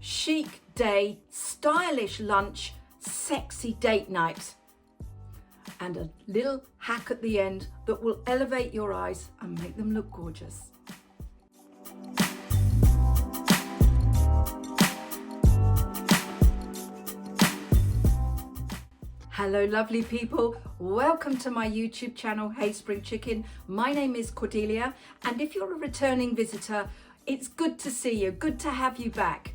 chic day, stylish lunch, sexy date night, and a little hack at the end that will elevate your eyes and make them look gorgeous. Hello lovely people, welcome to my YouTube channel, Hey Spring Chicken. My name is Cordelia, and if you're a returning visitor, it's good to see you, good to have you back.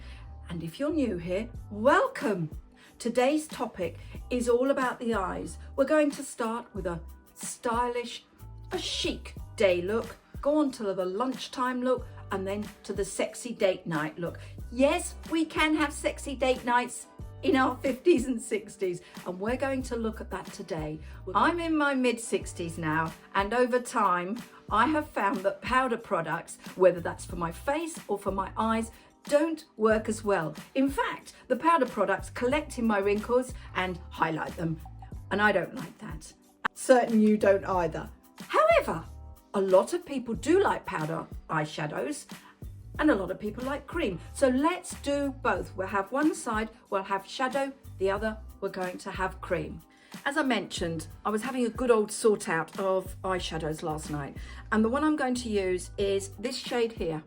And if you're new here, welcome. Today's topic is all about the eyes. We're going to start with a stylish, a chic day look, go on to the lunchtime look, and then to the sexy date night look. Yes, we can have sexy date nights in our 50s and 60s, and we're going to look at that today. I'm in my mid-60s now, and over time I have found that powder products, whether that's for my face or for my eyes, don't work as well. In fact, the powder products collect in my wrinkles and highlight them, and I don't like that. Certain you don't either. However, a lot of people do like powder eyeshadows, and a lot of people like cream. So let's do both. We'll have one side, we'll have shadow, the other we're going to have cream. As I mentioned, I was having a good old sort out of eyeshadows last night, and the one I'm going to use is this shade here.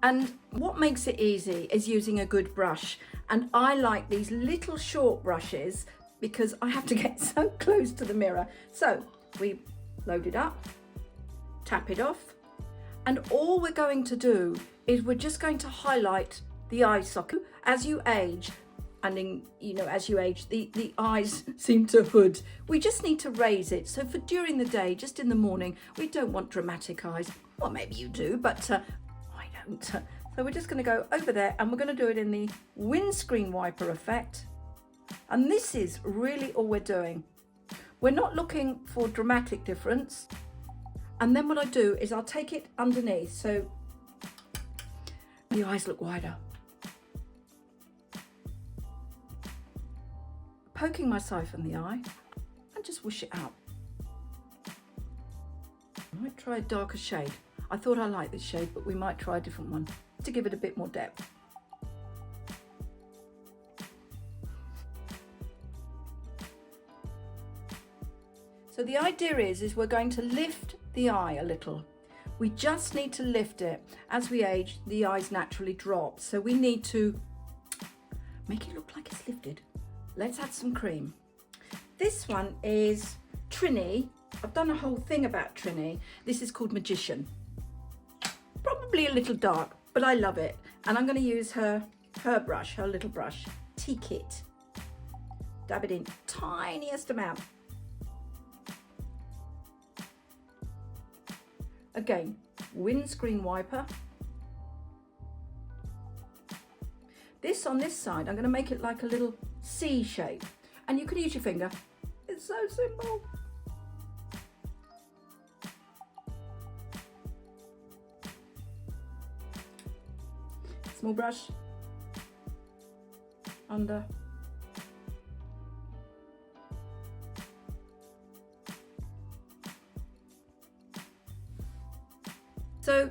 And what makes it easy is using a good brush. And I like these little short brushes because I have to get so close to the mirror. So we load it up, tap it off, and all we're going to do is we're just going to highlight the eye socket. As you age, and as you age, the eyes seem to hood. We just need to raise it. So for during the day, just in the morning, we don't want dramatic eyes. Well, maybe you do, but I don't. So we're just going to go over there, and we're going to do it in the windscreen wiper effect. And this is really all we're doing. We're not looking for dramatic difference. And then what I do is I'll take it underneath, so the eyes look wider. Poking myself in the eye and just whoosh it out. I might try a darker shade. I thought I liked this shade, but we might try a different one to give it a bit more depth. So the idea is we're going to lift the eye a little. We just need to lift it. As we age, the eyes naturally drop. So we need to make it look like it's lifted. Let's add some cream. This one is TRINNY. I've done a whole thing about TRINNY. This is called Magician. Probably a little dark, but I love it. And I'm going to use her brush, her little brush, T-Kit. Dab it in tiniest amount. Again, windscreen wiper. This on this side, I'm going to make it like a little C shape. And you can use your finger. It's so simple. Small brush. Under. So,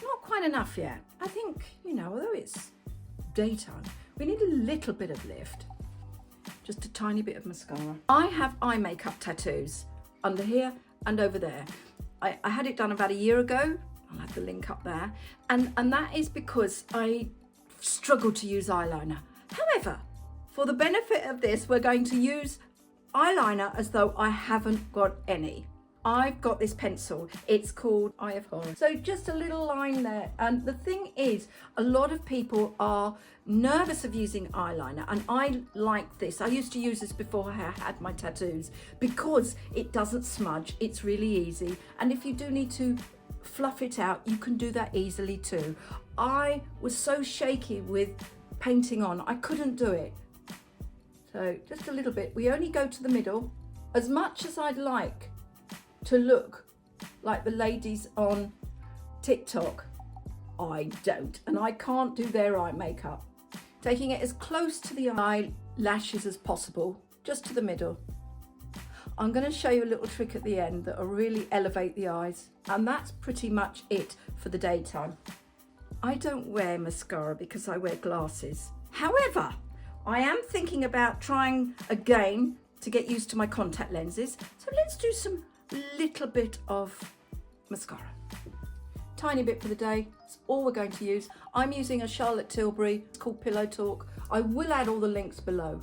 not quite enough yet. I think, although it's daytime, we need a little bit of lift. Just a tiny bit of mascara. I have eye makeup tattoos under here and over there. I had it done about a year ago. I'll have the link up there. And that is because I struggle to use eyeliner. However, for the benefit of this, we're going to use eyeliner as though I haven't got any. I've got this pencil, it's called Eye of Horror. So just a little line there. And the thing is, a lot of people are nervous of using eyeliner, and I like this. I used to use this before I had my tattoos because it doesn't smudge, it's really easy. And if you do need to fluff it out, you can do that easily too. I was so shaky with painting on, I couldn't do it. So just a little bit. We only go to the middle. As much as I'd like to look like the ladies on TikTok, I don't, and I can't do their eye makeup. Taking it as close to the eyelashes as possible, just to the middle. I'm going to show you a little trick at the end that will really elevate the eyes, and that's pretty much it for the daytime. I don't wear mascara because I wear glasses. However, I am thinking about trying again to get used to my contact lenses. So let's do some little bit of mascara. Tiny bit for the day, it's all we're going to use. I'm using a Charlotte Tilbury, it's called Pillow Talk. I will add all the links below.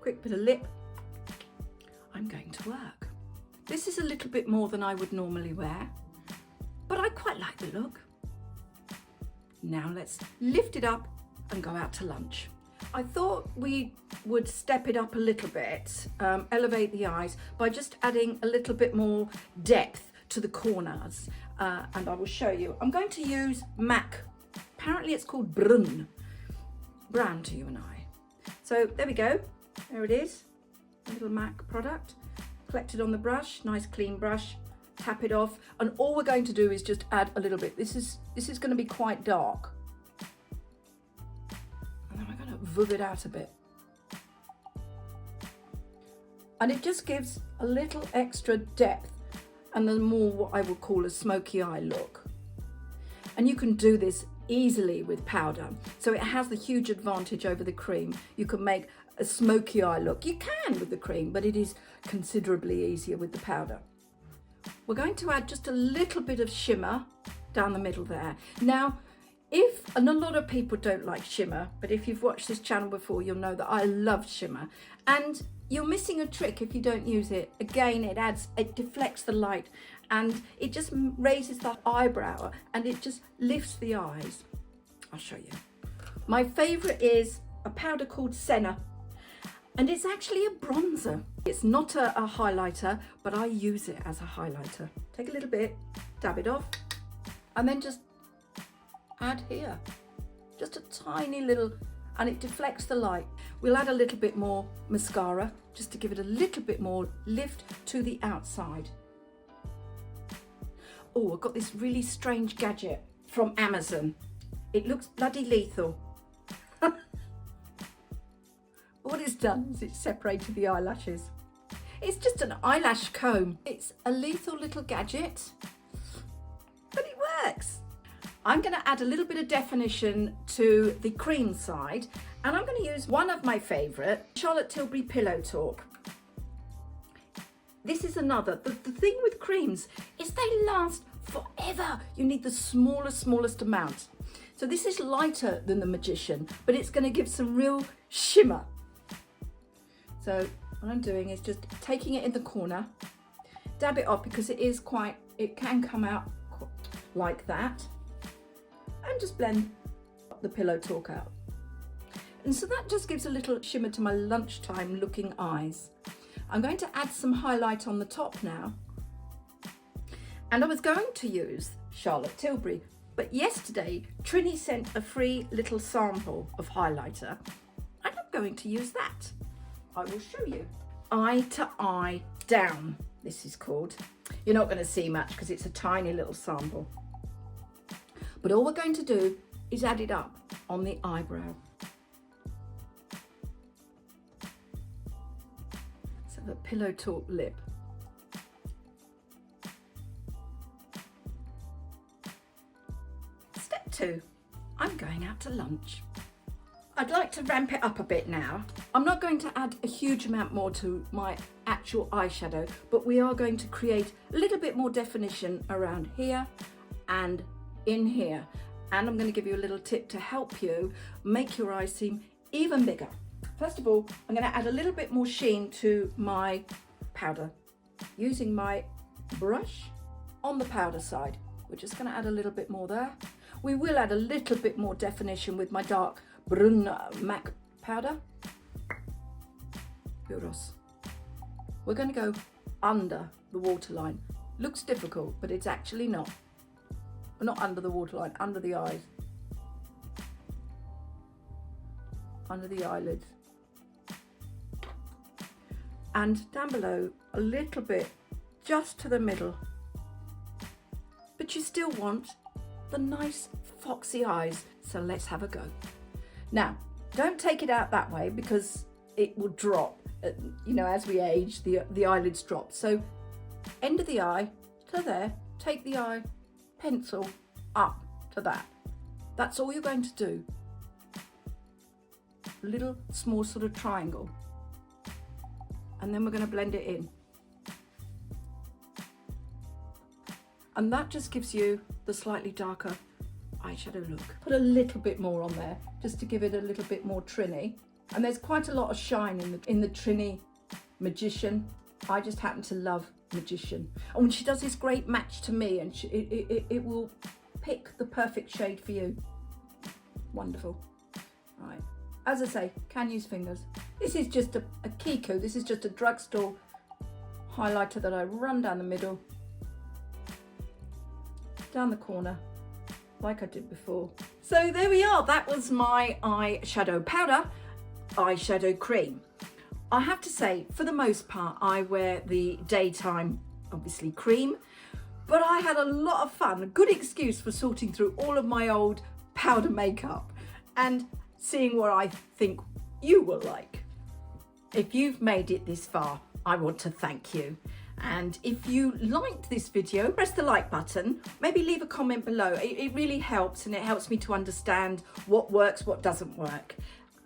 Quick bit of lip. I'm going to work. This is a little bit more than I would normally wear, but I quite like the look. Now let's lift it up and go out to lunch. I thought we would step it up a little bit, elevate the eyes by just adding a little bit more depth to the corners, and I will show you. I'm going to use MAC, apparently it's called BRUN, brown to you and I. So there we go, there it is, a little MAC product, collected on the brush, nice clean brush, tap it off, and all we're going to do is just add a little bit. This is going to be quite dark. Vuv it out a bit, and it just gives a little extra depth and then more what I would call a smoky eye look. And you can do this easily with powder, so it has the huge advantage over the cream. You can make a smoky eye look. You can with the cream, but it is considerably easier with the powder. We're going to add just a little bit of shimmer down the middle there. Now, and a lot of people don't like shimmer, but if you've watched this channel before, you'll know that I love shimmer. And you're missing a trick if you don't use it. Again, it deflects the light and it just raises the eyebrow and it just lifts the eyes. I'll show you. My favorite is a powder called SENNA, and it's actually a bronzer. It's not a highlighter, but I use it as a highlighter. Take a little bit, dab it off, and then just add here, just a tiny little, and it deflects the light. We'll add a little bit more mascara just to give it a little bit more lift to the outside. Oh, I've got this really strange gadget from Amazon. It looks bloody lethal. What it's done is it's separated the eyelashes. It's just an eyelash comb. It's a lethal little gadget, but it works. I'm going to add a little bit of definition to the cream side, and I'm going to use one of my favourite, Charlotte Tilbury Pillow Talk. This is another. The thing with creams is they last forever. You need the smallest amount. So this is lighter than the Magician, but it's going to give some real shimmer. So what I'm doing is just taking it in the corner, dab it off because it can come out like that. And just blend the Pillow Talk out. And so that just gives a little shimmer to my lunchtime looking eyes. I'm going to add some highlight on the top now. And I was going to use Charlotte Tilbury, but yesterday TRINNY sent a free little sample of highlighter, and I'm going to use that. I will show you. Eye to Eye Down, this is called. You're not going to see much because it's a tiny little sample. But all we're going to do is add it up on the eyebrow. So the Pillow Talk lip. Step 2, I'm going out to lunch. I'd like to ramp it up a bit now. I'm not going to add a huge amount more to my actual eyeshadow, but we are going to create a little bit more definition around here and in here, and I'm going to give you a little tip to help you make your eyes seem even bigger. First of all, I'm going to add a little bit more sheen to my powder using my brush on the powder side. We're just going to add a little bit more there. We will add a little bit more definition with my dark BRUN MAC powder. Euros. We're going to go under the waterline. Looks difficult, but it's actually not. We're not under the waterline, under the eyes. Under the eyelids. And down below, a little bit, just to the middle. But you still want the nice foxy eyes, so let's have a go. Now, don't take it out that way because it will drop. You know, as we age, the eyelids drop. So end of the eye to there, take the eye pencil up to that. That's all you're going to do. Little small sort of triangle. And then we're going to blend it in. And that just gives you the slightly darker eyeshadow look. Put a little bit more on there just to give it a little bit more trinny. And there's quite a lot of shine in the Trinny Magician. I just happen to love Magician. And when she does this great match to me, and it will pick the perfect shade for you. Wonderful. Right. As I say, can use fingers. This is just a Kiku. This is just a drugstore highlighter that I run down the middle, down the corner, like I did before. So there we are. That was my eyeshadow powder, eyeshadow cream. I have to say, for the most part, I wear the daytime, obviously, cream, but I had a lot of fun, a good excuse for sorting through all of my old powder makeup and seeing what I think you will like. If you've made it this far, I want to thank you. And if you liked this video, press the like button, maybe leave a comment below. It really helps, and it helps me to understand what works, what doesn't work.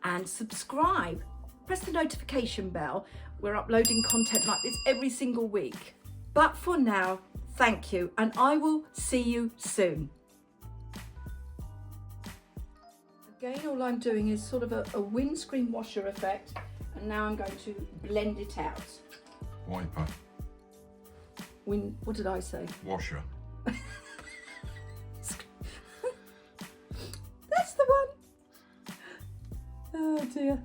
And subscribe, press the notification bell. We're uploading content like this every single week. But for now, thank you, and I will see you soon. Again, all I'm doing is sort of a windscreen washer effect, and now I'm going to blend it out. Wiper. What did I say? Washer. That's the one. Oh dear.